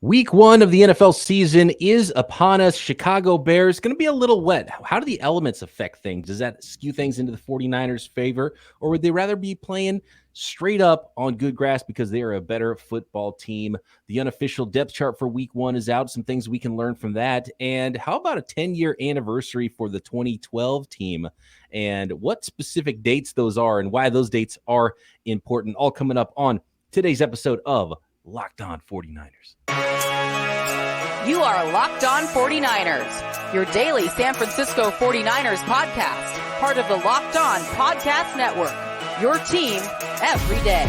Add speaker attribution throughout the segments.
Speaker 1: Week one of the NFL season is upon us. Chicago Bears going to be a little wet. How do the elements affect things? Does that skew things into the 49ers' favor, or would they rather be playing straight up on good grass because they are a better football team? The unofficial depth chart for week one is out. Some things we can learn from that. And how about a 10-year anniversary for the 2012 team? And what specific dates those are and why those dates are important? All coming up on today's episode of Locked On 49ers.
Speaker 2: You are Locked On 49ers, your daily San Francisco 49ers podcast, part of the Locked On Podcast Network, your team every day.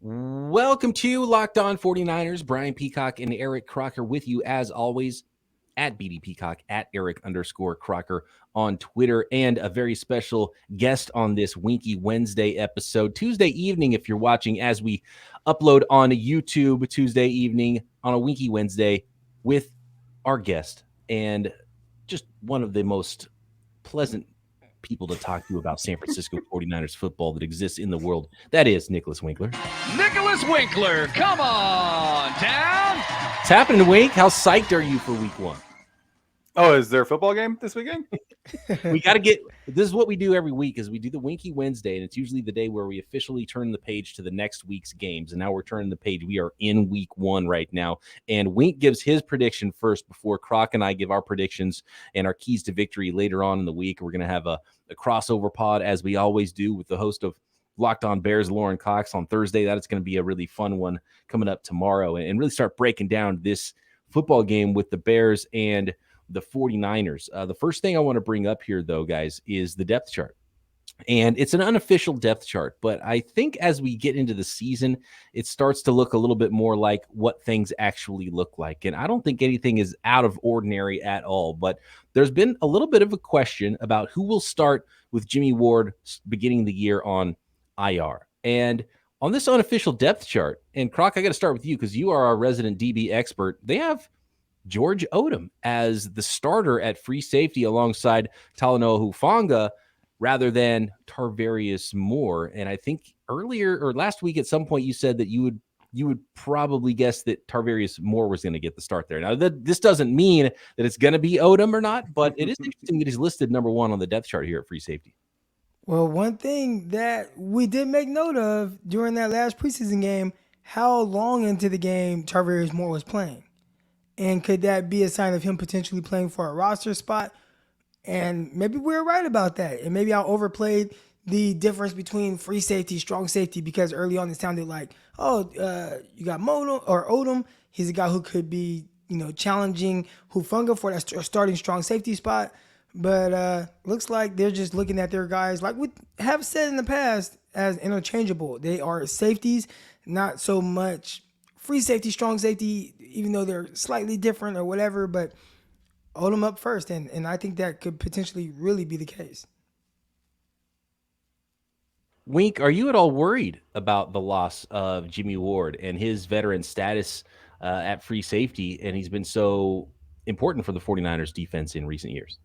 Speaker 1: Welcome to Locked On 49ers. Brian Peacock and Eric Crocker with you as always. At BD Peacock, at Eric_Crocker on Twitter, and a very special guest on this Winky Wednesday episode. Tuesday evening, if you're watching as we upload on YouTube Tuesday evening on a Winky Wednesday with our guest and just one of the most pleasant people to talk to about San Francisco 49ers football that exists in the world. That is Nicholas Winkler.
Speaker 3: Nicholas Winkler, come on down.
Speaker 1: What's happening, Wink? How psyched are you for week one?
Speaker 4: Oh, is there a football game this weekend?
Speaker 1: We got to get – this is what we do every week is we do the Winky Wednesday, and it's usually the day where we officially turn the page to the next week's games, and now we're turning the page. We are in week one right now, and Wink gives his prediction first before Croc and I give our predictions and our keys to victory later on in the week. We're going to have a crossover pod, as we always do, with the host of Locked On Bears, Lauren Cox, on Thursday. That is going to be a really fun one coming up tomorrow, and really start breaking down this football game with the Bears and the 49ers. The first thing I want to bring up here, though, guys, is the depth chart. And it's an unofficial depth chart, but I think as we get into the season, it starts to look a little bit more like what things actually look like. And I don't think anything is out of ordinary at all, but there's been a little bit of a question about who will start with Jimmy Ward beginning the year on IR. And on this unofficial depth chart, and Croc, I got to start with you because you are our resident DB expert. They have George Odom as the starter at free safety alongside Talanoa Hufanga rather than Tarvarius Moore. And I think earlier or last week at some point you said that you would probably guess that Tarvarius Moore was going to get the start there. Now, this doesn't mean that it's going to be Odom or not, but it is interesting that he's listed number one on the depth chart here at free safety.
Speaker 5: Well, one thing that we did make note of during that last preseason game, how long into the game Tarvarius Moore was playing. And could that be a sign of him potentially playing for a roster spot? And maybe we're right about that. And maybe I overplayed the difference between free safety, strong safety, because early on it sounded like, you got Odom. He's a guy who could be, challenging Hufanga for that starting strong safety spot. But looks like they're just looking at their guys, like we have said in the past, as interchangeable. They are safeties, not so much free safety, strong safety, even though they're slightly different or whatever, but Odom up first, and I think that could potentially really be the case.
Speaker 1: Wink, are you at all worried about the loss of Jimmy Ward and his veteran status at free safety, and he's been so important for the 49ers defense in recent years?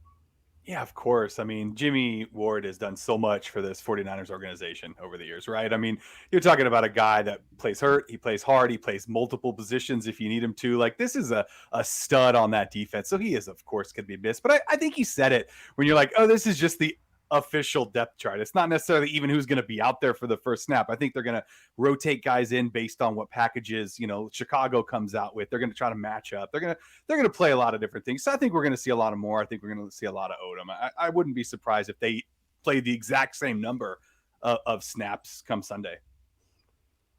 Speaker 4: Yeah, of course. I mean, Jimmy Ward has done so much for this 49ers organization over the years, right? I mean, you're talking about a guy that plays hurt, he plays hard, he plays multiple positions if you need him to. Like, this is a stud on that defense. So he is, of course, could be missed. But I think he said it when you're like, oh, this is just the official depth chart. It's not necessarily even who's going to be out there for the first snap. I think they're going to rotate guys in based on what packages, Chicago comes out with. They're going to try to match up. They're going to play a lot of different things. So I think we're going to see a lot of more. I think we're going to see a lot of Odom. I wouldn't be surprised if they play the exact same number of snaps come Sunday.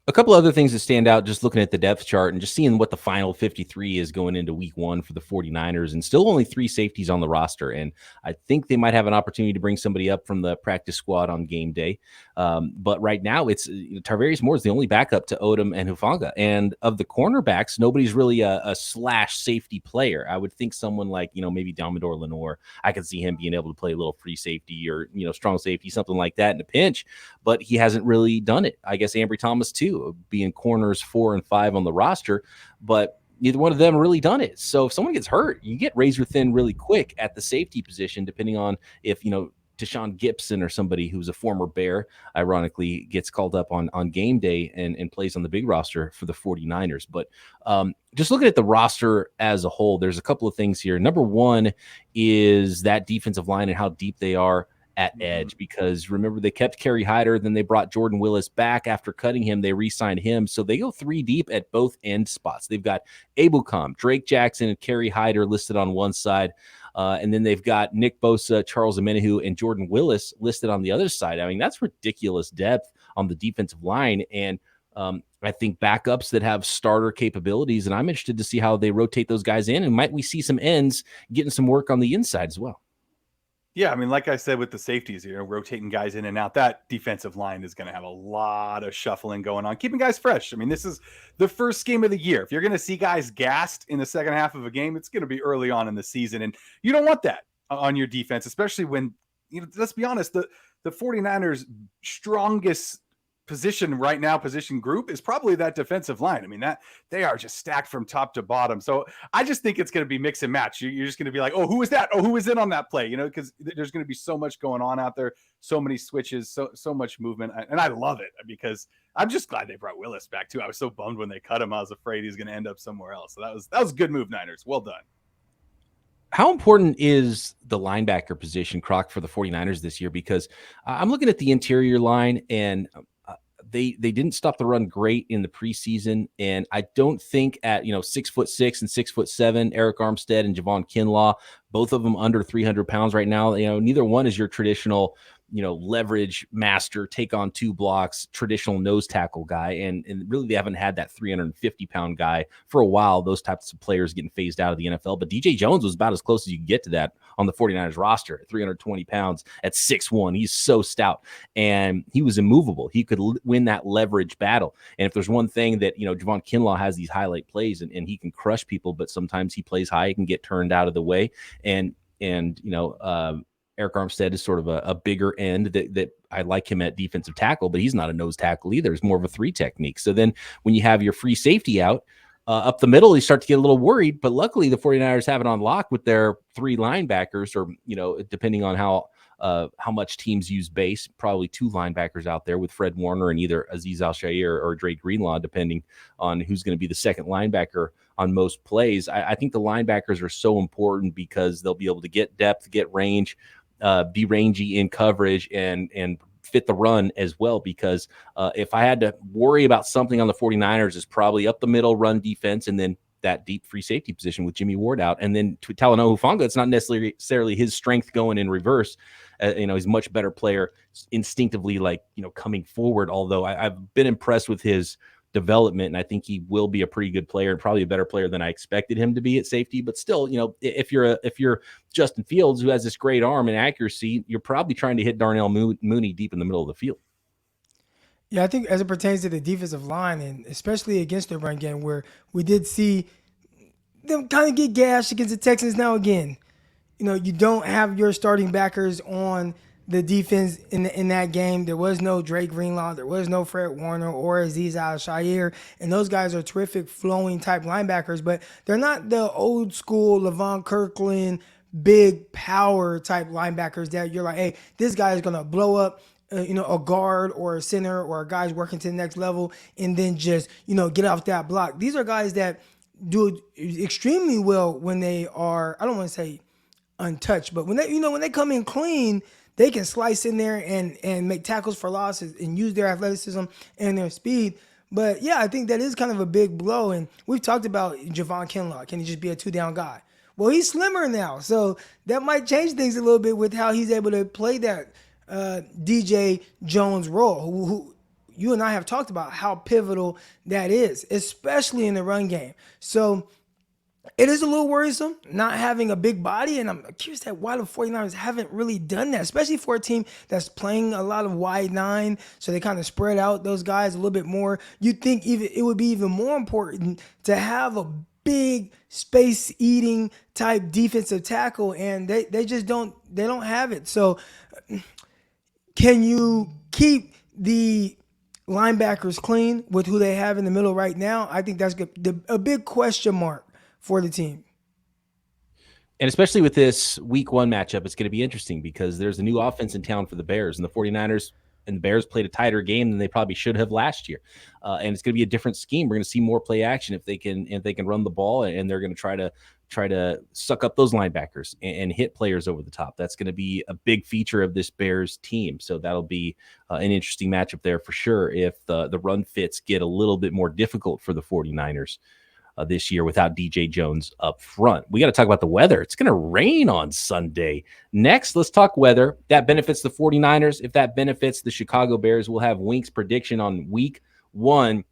Speaker 1: A couple other things that stand out just looking at the depth chart and just seeing what the final 53 is going into week one for the 49ers, and still only three safeties on the roster. And I think they might have an opportunity to bring somebody up from the practice squad on game day. But right now it's Tarvarius Moore is the only backup to Odom and Hufanga. And of the cornerbacks, nobody's really a slash safety player. I would think someone like, maybe Dalmador Lenore, I could see him being able to play a little free safety or, strong safety, something like that in a pinch, but he hasn't really done it. I guess Ambry Thomas too, being corners 4 and 5 on the roster. But neither one of them really done it. So if someone gets hurt, you get razor thin really quick at the safety position, depending on if, Deshaun Gibson or somebody who's a former Bear, ironically, gets called up on game day and plays on the big roster for the 49ers. But just looking at the roster as a whole, there's a couple of things here. Number one is that defensive line and how deep they are at edge, because remember, they kept Kerry Hyder, then they brought Jordan Willis back after cutting him. They re-signed him. So they go 3 deep at both end spots. They've got Abelcom, Drake Jackson, and Kerry Hyder listed on one side. And then they've got Nick Bosa, Charles Omenihu, and Jordan Willis listed on the other side. I mean, that's ridiculous depth on the defensive line. And I think backups that have starter capabilities, and I'm interested to see how they rotate those guys in. And might we see some ends getting some work on the inside as well?
Speaker 4: Yeah, I mean, like I said with the safeties, rotating guys in and out, that defensive line is going to have a lot of shuffling going on, keeping guys fresh. I mean, this is the first game of the year. If you're going to see guys gassed in the second half of a game, it's going to be early on in the season, and you don't want that on your defense, especially when, let's be honest, the 49ers' strongest position right now, position group, is probably that defensive line. I mean, that they are just stacked from top to bottom. So I just think it's going to be mix and match. You're just going to be like, oh, who is that? Oh, who is in on that play? Because there's going to be so much going on out there, so many switches, so much movement. And I love it, because I'm just glad they brought Willis back too. I was so bummed when they cut him. I was afraid he's going to end up somewhere else. So that was a good move, Niners. Well done.
Speaker 1: How important is the linebacker position, Croc, for the 49ers this year? Because I'm looking at the interior line, and they didn't stop the run great in the preseason. And I don't think at 6'6" and 6'7", Eric Armstead and Javon Kinlaw, both of them under 300 pounds right now. Neither one is your traditional leverage master, take on 2 blocks, traditional nose tackle guy. And really, they haven't had that 350-pound guy for a while. Those types of players getting phased out of the NFL. But DJ Jones was about as close as you can get to that on the 49ers roster at 320 pounds at 6'1". He's so stout, and he was immovable. He could win that leverage battle. And if there's one thing that, Javon Kinlaw has these highlight plays, and he can crush people, but sometimes he plays high, he can get turned out of the way. And Eric Armstead is sort of a bigger end that I like him at defensive tackle, but he's not a nose tackle either. It's more of a 3 technique. So then when you have your free safety out up the middle, you start to get a little worried, but luckily the 49ers have it on lock with their 3 linebackers, or, depending on how much teams use base, probably 2 linebackers out there with Fred Warner and either Azeez Al-Shaair or Drake Greenlaw, depending on who's going to be the second linebacker on most plays. I think the linebackers are so important because they'll be able to get depth, get range, be rangy in coverage, and fit the run as well. Because if I had to worry about something on the 49ers, is probably up the middle run defense, and then that deep free safety position with Jimmy Ward out. And then to Talanoa Hufanga, it's not necessarily his strength going in reverse. He's a much better player instinctively, coming forward. Although I've been impressed with his development, and I think he will be a pretty good player, and probably a better player than I expected him to be at safety. But still, if you're Justin Fields, who has this great arm and accuracy, you're probably trying to hit Darnell Mooney deep in the middle of the field.
Speaker 5: Yeah, I think as it pertains to the defensive line, and especially against the run game, where we did see them kind of get gashed against the Texans now again. You don't have your starting backers on the defense in that game. There was no Drake Greenlaw, there was no Fred Warner or Azeez Al-Shaair, and those guys are terrific flowing type linebackers, but they're not the old school Levon Kirkland big power type linebackers that you're like, hey, this guy is going to blow up a guard or a center or a guy's working to the next level and then just get off that block. These are guys that do extremely well when they are, I don't want to say untouched, but when they come in clean, they can slice in there and make tackles for losses and use their athleticism and their speed. But yeah, I think that is kind of a big blow. And we've talked about Javon Kinlaw. Can he just be a 2-down guy? Well, he's slimmer now, so that might change things a little bit with how he's able to play that DJ Jones role, who you and I have talked about how pivotal that is, especially in the run game. So it is a little worrisome not having a big body, and I'm curious why the 49ers haven't really done that, especially for a team that's playing a lot of wide 9, so they kind of spread out those guys a little bit more. You'd think it would be even more important to have a big space-eating type defensive tackle, and they just don't have it. So can you keep the linebackers clean with who they have in the middle right now, I think that's a big question mark for the team.
Speaker 1: And especially with this week 1 matchup, it's going to be interesting because there's a new offense in town for the Bears, and the 49ers and the Bears played a tighter game than they probably should have last year. And it's going to be a different scheme. We're going to see more play action if they can run the ball, and they're going to try to suck up those linebackers and hit players over the top. That's going to be a big feature of this Bears team. So that'll be an interesting matchup there for sure if the run fits get a little bit more difficult for the 49ers. This year without DJ Jones up front. We got to talk about the weather. It's going to rain on Sunday. Next, let's talk weather. That benefits the 49ers. If that benefits the Chicago Bears, we'll have Wink's prediction on week 1,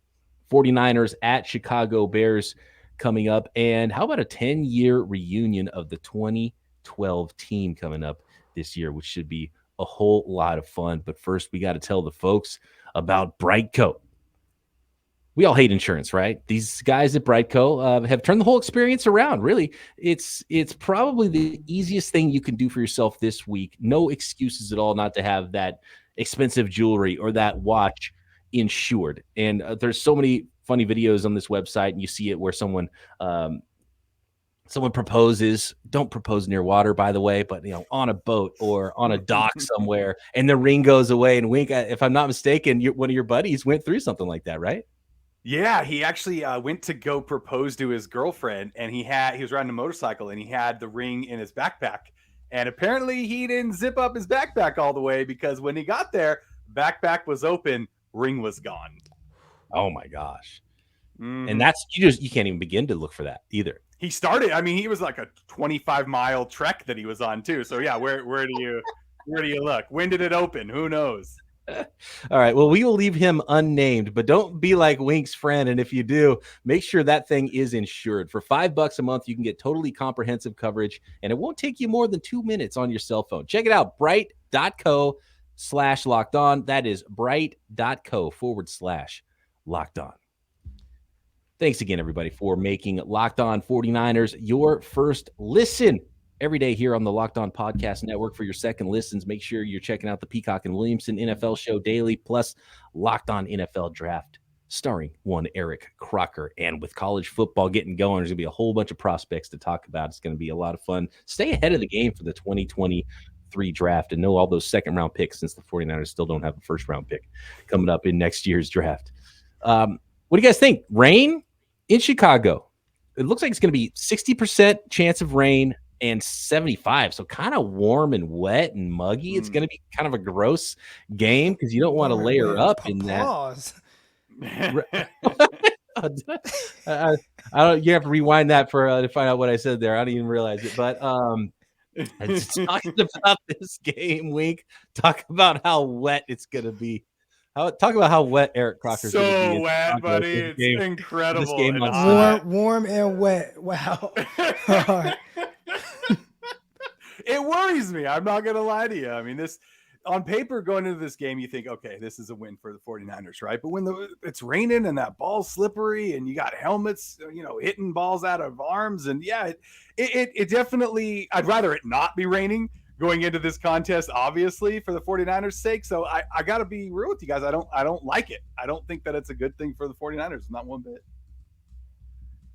Speaker 1: 49ers at Chicago Bears coming up. And how about a 10-year reunion of the 2012 team coming up this year, which should be a whole lot of fun. But first, we got to tell the folks about BriteCo. We all hate insurance, right? These guys at BriteCo have turned the whole experience around. Really, it's probably the easiest thing you can do for yourself this week. No excuses at all not to have that expensive jewelry or that watch insured. And there's so many funny videos on this website, and you see it where someone proposes. Don't propose near water, by the way, but on a boat or on a dock somewhere, and the ring goes away. And Wink, if I'm not mistaken, one of your buddies went through something like that, right?
Speaker 4: Yeah, he actually went to go propose to his girlfriend, and he was riding a motorcycle, and he had the ring in his backpack. And apparently he didn't zip up his backpack all the way, because when he got there, backpack was open, ring was gone.
Speaker 1: Oh my gosh. And that's you can't even begin to look for that either.
Speaker 4: He started, he was like a 25-mile trek that he was on too. So yeah, where do you look? When did it open? Who knows?
Speaker 1: All right. Well, we will leave him unnamed, but don't be like Wink's friend. And if you do, make sure that thing is insured. For $5 a month, you can get totally comprehensive coverage, and it won't take you more than 2 minutes on your cell phone. Check it out. Brite.co/lockedon. That is Brite.co/lockedon. Thanks again, everybody, for making Locked On 49ers your first listen every day here on the Locked On Podcast Network. For your second listens, make sure you're checking out the Peacock and Williamson NFL show daily, plus Locked On NFL Draft, starring one Eric Crocker. And with college football getting going, there's going to be a whole bunch of prospects to talk about. It's going to be a lot of fun. Stay ahead of the game for the 2023 draft and know all those second-round picks, since the 49ers still don't have a first-round pick coming up in next year's draft. What do you guys think? Rain in Chicago. It looks like it's going to be 60% chance of rain and 75. So kind of warm and wet and muggy. It's going to be kind of a gross game because you don't want to layer up in that. I don't. You have to rewind that to find out what I said there. I didn't even realize it. But talking about this game, Wink. Talk about how wet it's going to be. Talk about how wet Eric Crocker's
Speaker 4: so
Speaker 1: going to be.
Speaker 4: Wet, buddy. It's incredible.
Speaker 1: This game
Speaker 5: warm and wet. Wow.
Speaker 4: It worries me. I'm not going to lie to you. This on paper going into this game, you think, okay, this is a win for the 49ers, right? But when it's raining and that ball's slippery and you got helmets, hitting balls out of arms, and yeah, it definitely, I'd rather it not be raining going into this contest, obviously, for the 49ers' sake. So I got to be real with you guys. I don't like it. I don't think that it's a good thing for the 49ers. Not one bit.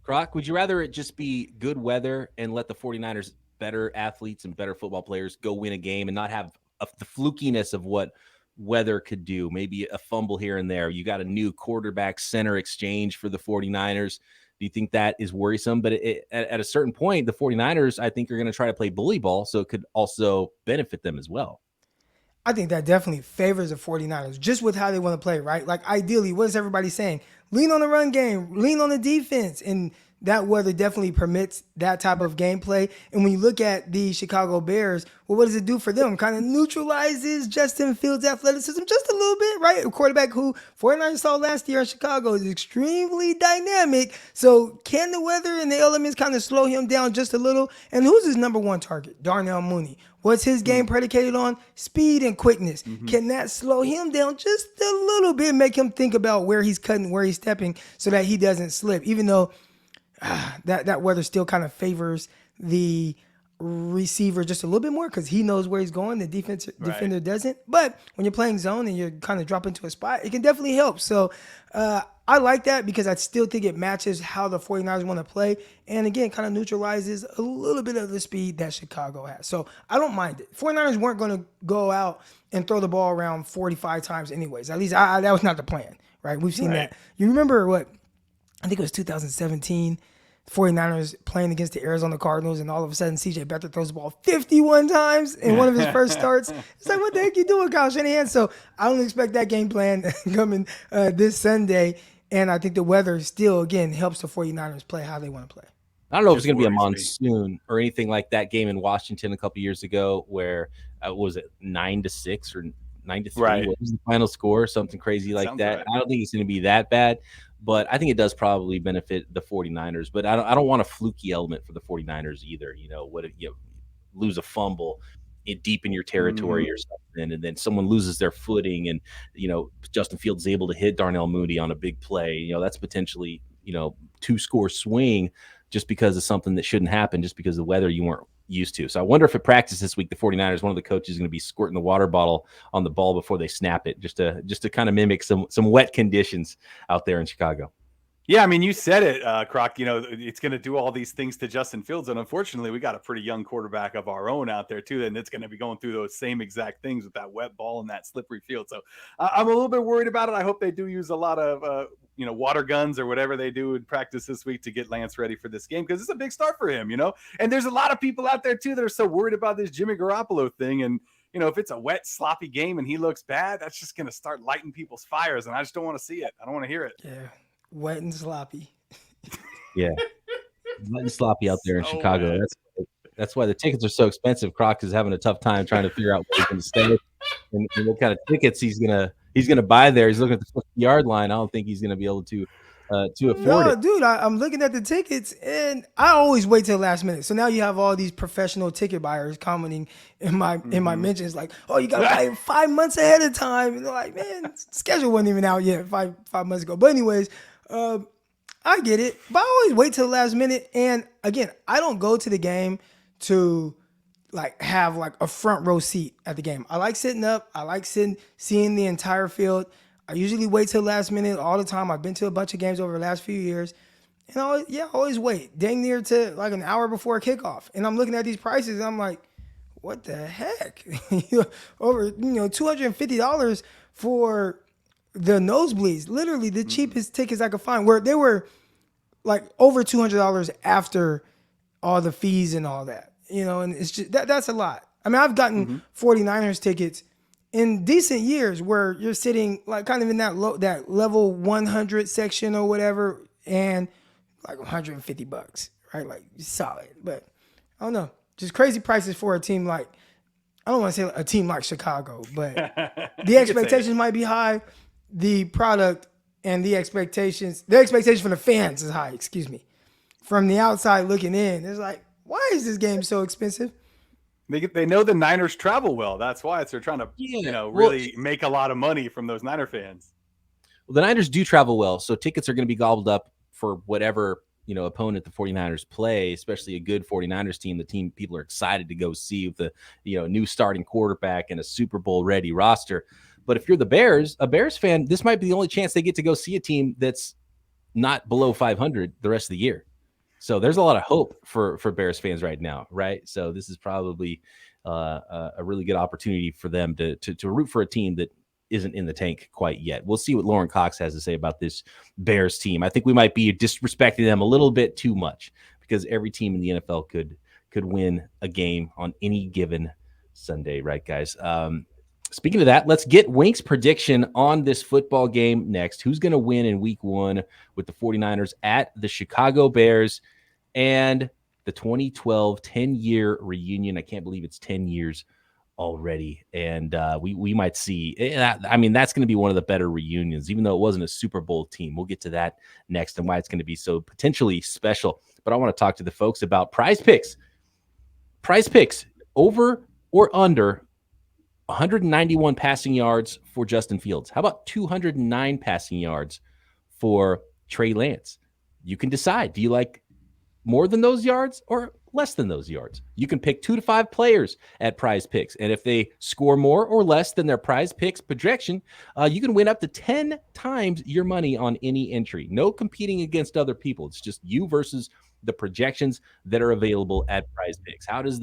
Speaker 1: Croc, would you rather it just be good weather and let the 49ers, better athletes and better football players, go win a game and not have the flukiness of what weather could do? Maybe a fumble here and there. You got a new quarterback center exchange for the 49ers. Do you think that is worrisome? But at a certain point, the 49ers, I think, are going to try to play bully ball, so it could also benefit them as well.
Speaker 5: I think that definitely favors the 49ers, just with how they want to play, right? Like, ideally, what is everybody saying? Lean on the run game, lean on the defense, and that weather definitely permits that type of gameplay. And when you look at the Chicago Bears, well, what does it do for them? Kind of neutralizes Justin Fields' athleticism just a little bit, right? A quarterback who 49ers saw last year in Chicago is extremely dynamic. So can the weather and the elements kind of slow him down just a little? And who's his number one target? Darnell Mooney. What's his game predicated on? Speed and quickness. Can that slow him down just a little bit, make him think about where he's cutting, where he's stepping, so that he doesn't slip, even though that weather still kind of favors the receiver just a little bit more because he knows where he's going. The defender doesn't. But when you're playing zone and you're kind of dropping to a spot, it can definitely help. So I like that because I still think it matches how the 49ers want to play. And again, kind of neutralizes a little bit of the speed that Chicago has. So I don't mind it. 49ers weren't going to go out and throw the ball around 45 times anyways. At least that was not the plan, right? We've seen that. You remember I think it was 2017, 49ers playing against the Arizona Cardinals, and all of a sudden C.J. Beathard throws the ball 51 times in one of his first starts. It's like, what the heck you doing, Kyle Shanahan? So I don't expect that game plan coming this Sunday. And I think the weather still, again, helps the 49ers play how they want to play.
Speaker 1: I don't know if it's going to be a monsoon or anything like that game in Washington a couple years ago where was it 9-6 or 9-3?
Speaker 4: Right.
Speaker 1: What was the final score? Something crazy like that.
Speaker 4: Right.
Speaker 1: I don't think it's going to be that bad, but I think it does probably benefit the 49ers. But I don't want a fluky element for the 49ers either. What if you lose a fumble deep in your territory or something, and then someone loses their footing, and Justin Fields is able to hit Darnell Mooney on a big play. That's potentially 2-score swing just because of something that shouldn't happen, just because of the weather you weren't used to. So I wonder if at practice this week, the 49ers, one of the coaches is going to be squirting the water bottle on the ball before they snap it, just to kind of mimic some wet conditions out there in Chicago.
Speaker 4: Yeah, I mean, you said it, Croc. It's going to do all these things to Justin Fields, and unfortunately, we got a pretty young quarterback of our own out there too, and it's going to be going through those same exact things with that wet ball and that slippery field. So I'm a little bit worried about it. I hope they do use a lot of water guns or whatever they do in practice this week to get Lance ready for this game, because it's a big start for him. And there's a lot of people out there too that are so worried about this Jimmy Garoppolo thing, and if it's a wet, sloppy game and he looks bad, that's just going to start lighting people's fires, and I just don't want to see it. I don't want to hear it.
Speaker 5: Yeah. Wet and sloppy.
Speaker 1: Yeah. Wet and sloppy out there in Chicago. That's why the tickets are so expensive. Croc is having a tough time trying to figure out where he's going to stay and what kind of tickets he's gonna buy there. He's looking at the 50-yard line. I don't think he's going to be able to afford it.
Speaker 5: Dude, I'm looking at the tickets, and I always wait till the last minute. So now you have all these professional ticket buyers commenting in my mentions like, "Oh, you got to buy 5 months ahead of time." And they're like, "Man, schedule wasn't even out yet 5 months ago." But anyways, I get it, but I always wait till the last minute. And again, I don't go to the game to have a front row seat at the game. I like sitting up. I like seeing the entire field. I usually wait till the last minute all the time. I've been to a bunch of games over the last few years. And I always wait dang near to an hour before kickoff. And I'm looking at these prices and I'm like, what the heck? Over $250 for the nosebleeds. Literally the cheapest tickets I could find, where they were over $200 after all the fees and all that. And it's just that's a lot. I mean, I've gotten 49ers tickets in decent years where you're sitting kind of in that level 100 section or whatever, and $150, right? Solid. But I don't know, just crazy prices for a team I don't want to say a team like Chicago, but the expectations might be high. The product and the expectation from the fans is high. Excuse me. From the outside looking in, it's like, why is this game so expensive?
Speaker 4: They know the Niners travel well. That's why they're trying to really make a lot of money from those Niner fans.
Speaker 1: Well, the Niners do travel well, so tickets are going to be gobbled up for whatever opponent the 49ers play, especially a good 49ers team, the team people are excited to go see with the new starting quarterback and a Super Bowl ready roster. But if you're the Bears, a Bears fan, this might be the only chance they get to go see a team that's not below 500 the rest of the year. So there's a lot of hope for Bears fans right now, right? So this is probably a really good opportunity for them to root for a team that isn't in the tank quite yet. We'll see what Lauren Cox has to say about this Bears team. I think we might be disrespecting them a little bit too much, because every team in the NFL could win a game on any given Sunday, right, guys? Speaking of that, let's get Wink's prediction on this football game next. Who's going to win in week 1 with the 49ers at the Chicago Bears and the 2012 10-year reunion? I can't believe it's 10 years already. And we might see. I mean, that's going to be one of the better reunions, even though it wasn't a Super Bowl team. We'll get to that next and why it's going to be so potentially special. But I want to talk to the folks about PrizePicks. PrizePicks, over or under 191 passing yards for Justin Fields. How about 209 passing yards for Trey Lance? You can decide. Do you like more than those yards or less than those yards. You can pick 2 to 5 players at PrizePicks, and if they score more or less than their PrizePicks projection, you can win up to 10 times your money on any entry. No competing against other people. It's just you versus the projections that are available at PrizePicks. How does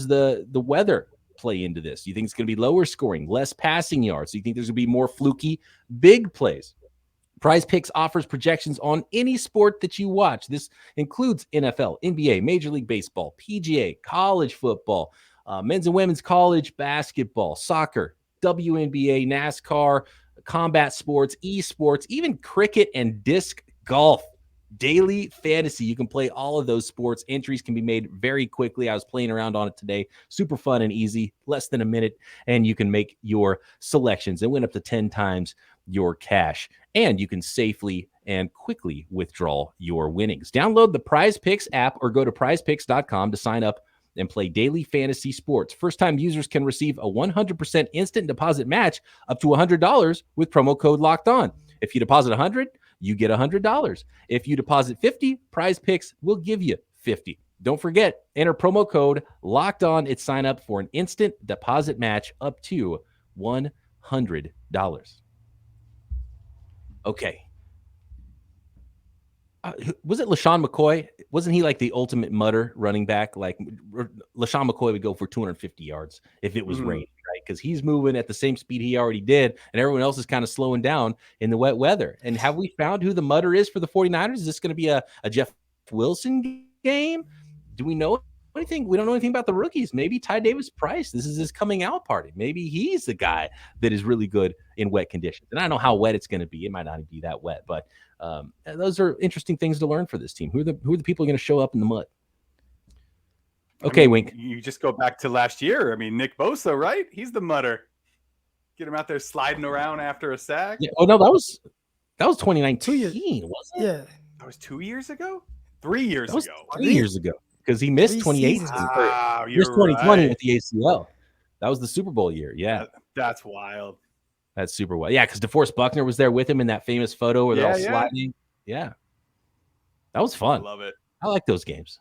Speaker 1: the weather play into this? You think it's going to be lower scoring, less passing yards? Do you think there's going to be more fluky big plays? PrizePicks offers projections on any sport that you watch. This includes NFL, NBA, Major League Baseball, PGA, college football, men's and women's college basketball, soccer, WNBA, NASCAR, combat sports, esports, even cricket and disc golf. Daily fantasy. You can play all of those sports. Entries can be made very quickly. I was playing around on it today. Super fun and easy, less than a minute, and you can make your selections and win up to 10 times your cash. And you can safely and quickly withdraw your winnings. Download the PrizePicks app or go to prizepicks.com to sign up and play daily fantasy sports. First-time users can receive a 100% instant deposit match up to $100 with promo code Locked On. If you deposit $100, you get $100. If you deposit $50, PrizePicks will give you $50. Don't forget, enter promo code Locked On at sign up for an instant deposit match up to $100. Okay. Was it LaShawn McCoy? Wasn't he like the ultimate mutter running back? Like LaShawn McCoy would go for 250 yards if it was raining, right? Because he's moving at the same speed he already did, and everyone else is kind of slowing down in the wet weather. And have we found who the mutter is for the 49ers? Is this going to be a Jeff Wilson game? Do we know anything? We don't know anything about the rookies. Maybe Ty Davis-Price. This is his coming out party. Maybe he's the guy that is really good in wet conditions. And I don't know how wet it's going to be. It might not be that wet, but those are interesting things to learn for this team. Who are the people going to show up in the mud? Okay, Wink.
Speaker 4: You just go back to last year. I mean, Nick Bosa, right? He's the mutter. Get him out there sliding around after a sack.
Speaker 1: Yeah. Oh no, that was 2019, wasn't it?
Speaker 5: Yeah.
Speaker 4: That was 2 years ago? 3 years ago.
Speaker 1: 3 years ago. Because he missed 2018.
Speaker 4: Wow,
Speaker 1: he missed 2020 with the ACL. That was the Super Bowl year. Yeah.
Speaker 4: That's wild.
Speaker 1: That's super wild. Yeah, because DeForest Buckner was there with him in that famous photo where they're all sliding. Yeah. That was fun.
Speaker 4: I love it.
Speaker 1: I like those games.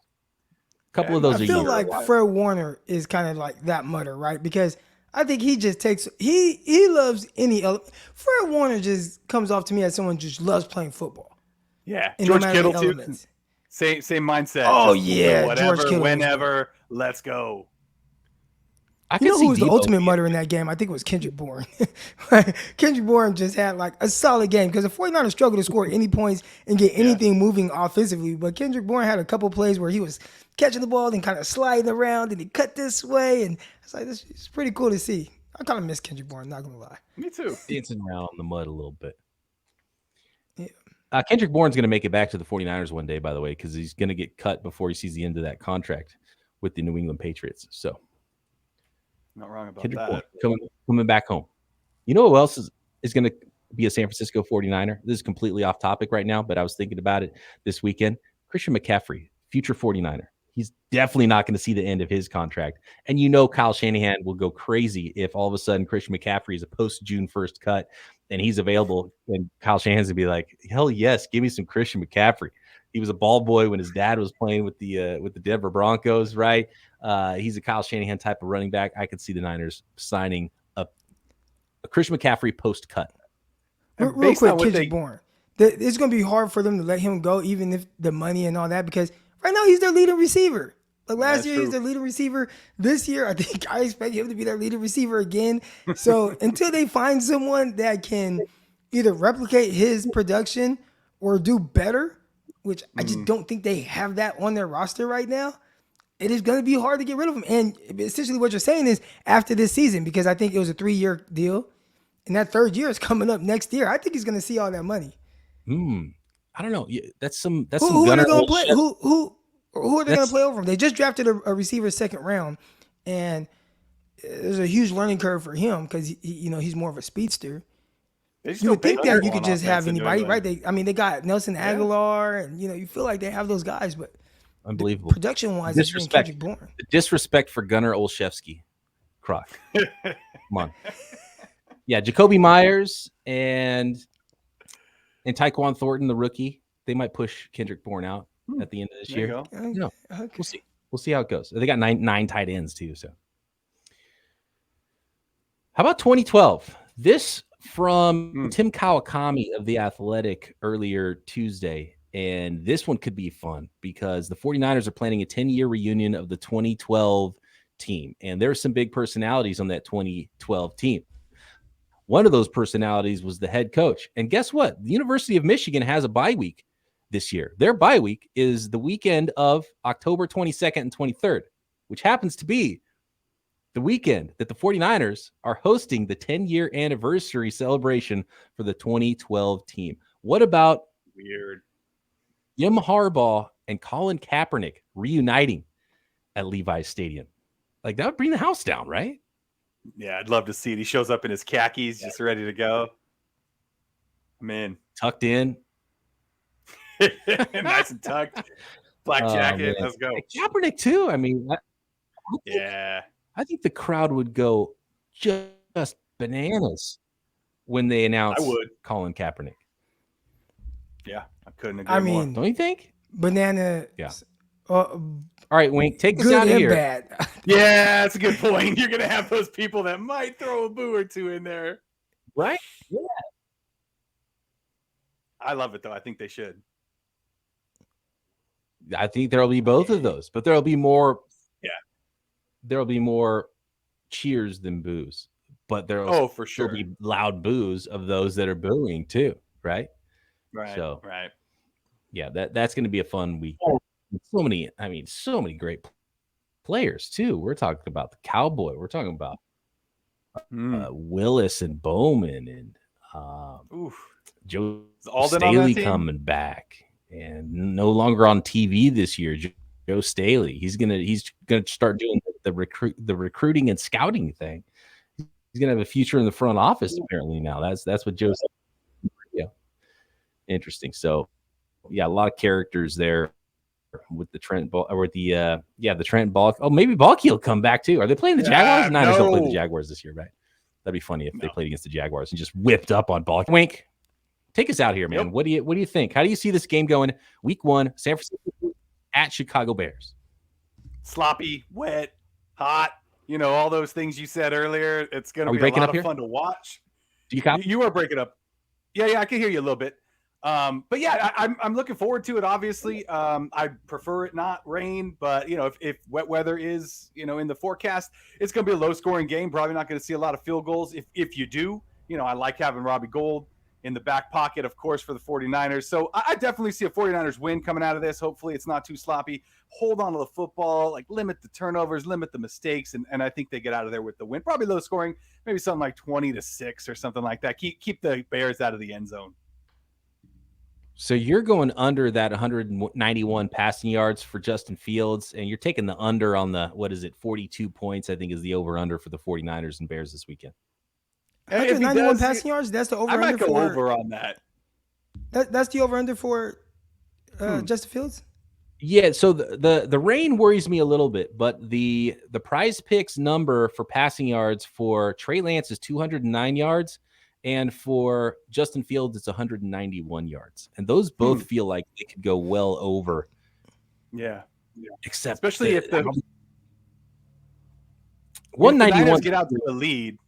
Speaker 1: A couple of those
Speaker 5: I feel like Fred Warner is kind of like that mutter, right? Because I think he just takes he loves any element. Fred Warner just comes off to me as someone who just loves playing football.
Speaker 4: Yeah. George Kittle too. Same mindset.
Speaker 5: Oh yeah,
Speaker 4: whatever,
Speaker 5: George Kittle.
Speaker 4: Whenever, let's go.
Speaker 5: You know who was the ultimate mutter in that game? I think it was Kendrick Bourne. Kendrick Bourne just had like a solid game because the 49ers struggled to score any points and get anything moving offensively. But Kendrick Bourne had a couple plays where he was catching the ball and kind of sliding around and he cut this way. And it's like, this is pretty cool to see. I kind of miss Kendrick Bourne, not going to lie.
Speaker 4: Me too.
Speaker 1: Dancing around in the mud a little bit.
Speaker 5: Yeah.
Speaker 1: Kendrick Bourne's going to make it back to the 49ers one day, by the way, because he's going to get cut before he sees the end of that contract with the New England Patriots. So.
Speaker 4: Not wrong about
Speaker 1: Kendrick
Speaker 4: that.
Speaker 1: Coming back home. You know who else is going to be a San Francisco 49er? This is completely off topic right now, but I was thinking about it this weekend. Christian McCaffrey, future 49er. He's definitely not going to see the end of his contract. And you know Kyle Shanahan will go crazy if all of a sudden Christian McCaffrey is a post-June 1st cut and he's available. And Kyle Shanahan's going to be like, hell yes, give me some Christian McCaffrey. He was a ball boy when his dad was playing with the Denver Broncos, right? He's a Kyle Shanahan type of running back. I could see the Niners signing a Christian McCaffrey post-cut.
Speaker 5: Real quick, Kendrick Bourne. It's going to be hard for them to let him go, even if the money and all that, because right now he's their leading receiver. Like last year, he's their leading receiver. This year, I expect him to be their leading receiver again. So until they find someone that can either replicate his production or do better, which I just don't think they have that on their roster right now, it is going to be hard to get rid of him. And essentially what you're saying is after this season, because I think it was a 3-year deal, and that third year is coming up next year, I think he's going to see all that money.
Speaker 1: I don't know. That's some
Speaker 5: who
Speaker 1: Gunnar
Speaker 5: are they going to play? Who are they going to play over him? They just drafted a receiver second round, and there's a huge learning curve for him because he's more of a speedster. You would think that you could just have anybody, right? They got Nelson Aguilar, and you feel like they have those guys, but
Speaker 1: unbelievable
Speaker 5: production-wise, it's been Kendrick Bourne.
Speaker 1: The disrespect for Gunnar Olszewski, Croc. Come on. Yeah, Jacoby Myers and Tyquan Thornton, the rookie, they might push Kendrick Bourne out at the end of this year.
Speaker 5: Okay.
Speaker 1: No, we'll see. We'll see how it goes. They got nine tight ends too. So, how about 2012? This from Tim Kawakami of The Athletic earlier Tuesday. And this one could be fun because the 49ers are planning a 10-year reunion of the 2012 team. And there are some big personalities on that 2012 team. One of those personalities was the head coach. And guess what? The University of Michigan has a bye week this year. Their bye week is the weekend of October 22nd and 23rd, which happens to be the weekend that the 49ers are hosting the 10-year anniversary celebration for the 2012 team. What about Jim Harbaugh and Colin Kaepernick reuniting at Levi Stadium? Like, that would bring the house down, right?
Speaker 4: Yeah, I'd love to see it. He shows up in his khakis, just ready to go. I'm in.
Speaker 1: Tucked in.
Speaker 4: Nice and tucked. Black jacket. Let's go.
Speaker 1: Kaepernick, too. I mean, I think the crowd would go just bananas when they announce Colin Kaepernick.
Speaker 4: Yeah, I couldn't agree more.
Speaker 1: Don't you think?
Speaker 5: Banana.
Speaker 1: Yeah. All right, Wink, take us out of here.
Speaker 5: Bad.
Speaker 4: Yeah, that's a good point. You're going to have those people that might throw a boo or two in there.
Speaker 1: Right? Yeah.
Speaker 4: I love it, though. I think they should.
Speaker 1: I think there'll be both of those, but there'll be more. Yeah. There'll be more cheers than boos, but there'll
Speaker 4: for sure
Speaker 1: be loud boos of those that are booing too. Right.
Speaker 4: Right.
Speaker 1: So,
Speaker 4: right.
Speaker 1: Yeah, that's going to be a fun week. So many great players too. We're talking about the Cowboy. We're talking about Willis and Bowman and Joe Staley coming back and no longer on TV this year. Joe Staley. He's gonna start doing the recruiting and scouting thing. He's gonna have a future in the front office apparently now. That's what Joe said. Yeah, interesting. So yeah, a lot of characters there with the Trent Ball or the Trent Ball. Oh, maybe Balky will come back too. Are they playing the Jaguars? Niners don't play the Jaguars this year, right? That'd be funny if they played against the Jaguars and just whipped up on Balky. Wink, take us out here, man. Yep. What do you think? How do you see this game going? Week 1, San Francisco at Chicago Bears.
Speaker 4: Sloppy, wet, hot. All those things you said earlier. It's going to be a lot of fun to watch.
Speaker 1: Do you copy?
Speaker 4: You are breaking up. Yeah, I can hear you a little bit. But yeah, I'm looking forward to it. Obviously, I prefer it not rain, but if wet weather is in the forecast, it's going to be a low scoring game. Probably not going to see a lot of field goals. If you do, I like having Robbie Gould in the back pocket, of course, for the 49ers. So I definitely see a 49ers win coming out of this. Hopefully it's not too sloppy. Hold on to the football, limit the turnovers, limit the mistakes, and I think they get out of there with the win. Probably low scoring, maybe something like 20-6 or something like that. Keep the Bears out of the end zone.
Speaker 1: So you're going under that 191 passing yards for Justin Fields, and you're taking the under on the, 42 points, I think is the over-under for the 49ers and Bears this weekend.
Speaker 5: 191 passing yards? That's the over-under
Speaker 4: I might go over on that.
Speaker 5: That's the over-under for Justin Fields?
Speaker 1: Yeah, so the rain worries me a little bit, but the PrizePicks number for passing yards for Trey Lance is 209 yards. And for Justin Fields, it's 191 yards. And those both feel like they could go well over.
Speaker 4: Yeah.
Speaker 1: Except
Speaker 4: especially if the
Speaker 1: 191
Speaker 4: get out to the lead.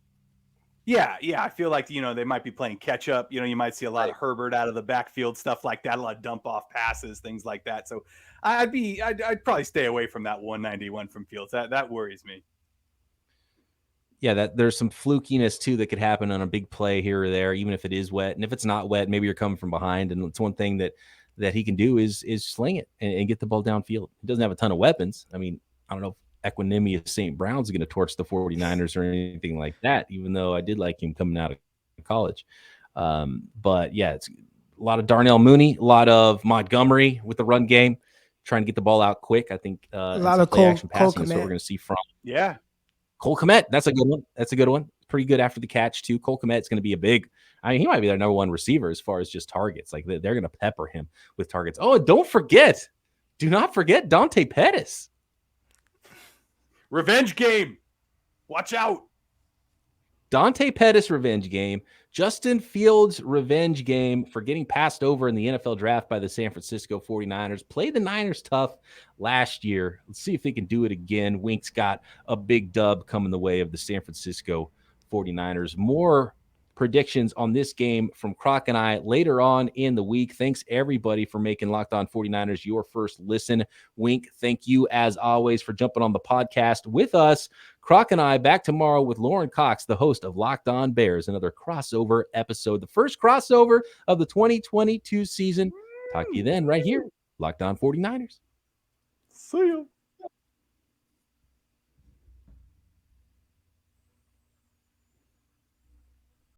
Speaker 4: Yeah. I feel like, they might be playing catch up. You might see a lot of Herbert out of the backfield, stuff like that, a lot of dump off passes, things like that. So I'd probably stay away from that 191 from Fields. That worries me.
Speaker 1: Yeah, that there's some flukiness too that could happen on a big play here or there, even if it is wet. And if it's not wet, maybe you're coming from behind. And it's one thing that he can do is sling it and get the ball downfield. He doesn't have a ton of weapons. I mean, I don't know if Equinemius St. Brown's going to torch the 49ers or anything like that, even though I did like him coming out of college. But yeah, it's a lot of Darnell Mooney, a lot of Montgomery with the run game, trying to get the ball out quick. I think
Speaker 5: a lot of Cole
Speaker 1: passing is what we're going to see from.
Speaker 4: Yeah.
Speaker 1: Cole Kmet, that's a good one. Pretty good after the catch too. Cole Kmet's going to be he might be their number one receiver as far as just targets. Like they're going to pepper him with targets. Oh, do not forget Dante Pettis.
Speaker 4: Revenge game. Watch out.
Speaker 1: Dante Pettis revenge game, Justin Fields revenge game for getting passed over in the NFL draft by the San Francisco 49ers. Played the Niners tough last year. Let's see if they can do it again. Wink's got a big dub coming the way of the San Francisco 49ers. More predictions on this game from Croc and I later on in the week. Thanks everybody for making Locked On 49ers your first listen. Wink, thank you as always for jumping on the podcast with us. Croc and I back tomorrow with Lauren Cox, the host of Locked On Bears, another crossover episode, the first crossover of the 2022 season. Talk to you then right here, Locked On 49ers.
Speaker 4: See ya.